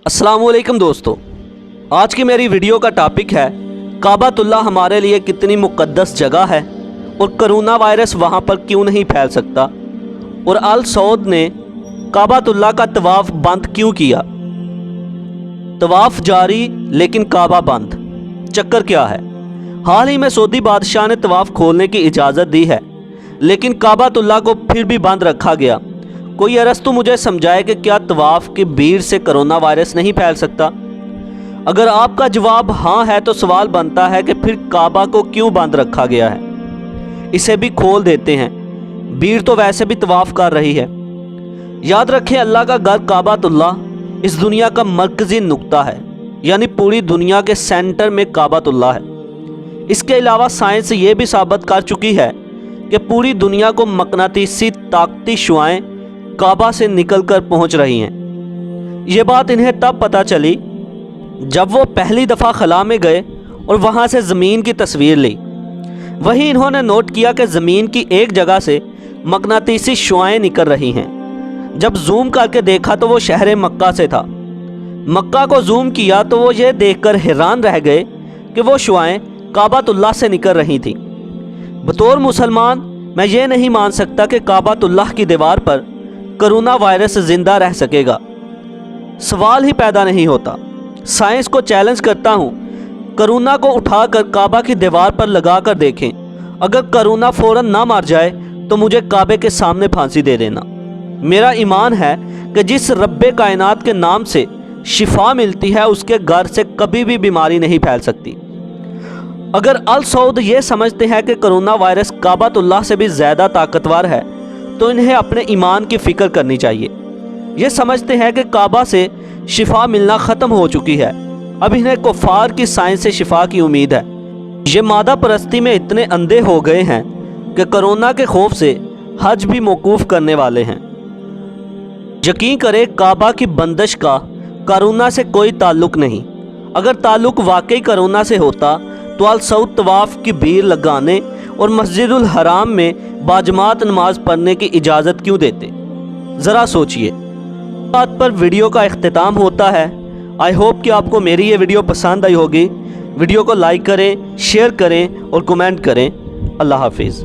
अस्सलाम वालेकुम दोस्तों, आज की मेरी वीडियो का टॉपिक है काबातुल्लाह हमारे लिए कितनी मुक़द्दस जगह है और कोरोना वायरस वहाँ पर क्यों नहीं फैल सकता, और अल सऊद ने काबातुल्लाह का तवाफ़ बंद क्यों किया। तवाफ़ जारी लेकिन काबा बंद, चक्कर क्या है। हाल ही में सऊदी बादशाह ने तवाफ़ खोलने की इजाज़त दी है, लेकिन काबातुल्लाह को फिर भी बंद रखा गया। कोई अरस्तु मुझे समझाए कि क्या तवाफ़ की भीड़ से कोरोना वायरस नहीं फैल सकता। अगर आपका जवाब हाँ है तो सवाल बनता है कि फिर काबा को क्यों बंद रखा गया है। इसे भी खोल देते हैं, भीड़ तो वैसे भी तवाफ़ कर रही है। याद रखें, अल्लाह का घर काबातुल्लाह इस दुनिया का मरकज़ी नुक्ता है, यानी पूरी दुनिया के सेंटर में काबातुल्लाह है। इसके अलावा साइंस ये भी साबित कर चुकी है कि पूरी दुनिया को मकनातीसी ताकती शुआएं काबा से निकलकर पहुंच रही हैं। ये बात इन्हें तब पता चली जब वो पहली दफ़ा खला में गए और वहाँ से ज़मीन की तस्वीर ली। वहीं इन्होंने नोट किया कि ज़मीन की एक जगह से मकनातीसी शुआएं निकल रही हैं। जब जूम करके देखा तो वो शहर मक्का से था। मक्का को जूम किया तो वो ये देखकर हैरान रह गए कि वो शुआएं काबातुल्लाह से निकल रही थीं। बतौर मुसलमान मैं ये नहीं मान सकता कि काबातुल्लाह की दीवार पर कोरोना वायरस ज़िंदा रह सकेगा। सवाल ही पैदा नहीं होता। साइंस को चैलेंज करता हूँ, कोरोना को उठाकर काबा की दीवार पर लगा कर देखें। अगर कोरोना फ़ौरन ना मर जाए तो मुझे काबे के सामने फांसी दे देना। मेरा ईमान है कि जिस रब्बे कायनात के नाम से शिफा मिलती है, उसके घर से कभी भी बीमारी नहीं फैल सकती। अगर अल सऊद ये समझते हैं कि कोरोना वायरस काबातुल्लाह से भी ज़्यादा ताकतवर है तो इन्हें अपने ईमान की फ़िक्र करनी चाहिए। ये समझते हैं कि काबा से शिफा मिलना ख़त्म हो चुकी है, अब इन्हें कुफ़ार की साइंस से शिफा की उम्मीद है। ये मादा परस्ती में इतने अंधे हो गए हैं कि कोरोना के खौफ से हज भी मौकूफ़ करने वाले हैं। यकीन करें, काबा की बंदिश का कोरोना से कोई ताल्लुक़ नहीं। अगर ताल्लुक़ वाकई कोरोना से होता तो अल सऊद तवाफ़ की भीड़ लगाने और मस्जिदुल हराम में बाजमात नमाज पढ़ने की इजाज़त क्यों देते। ज़रा सोचिए। बात पर वीडियो का इख्तिताम होता है। आई होप कि आपको मेरी ये वीडियो पसंद आई होगी। वीडियो को लाइक करें, शेयर करें और कमेंट करें। अल्लाह हाफिज़।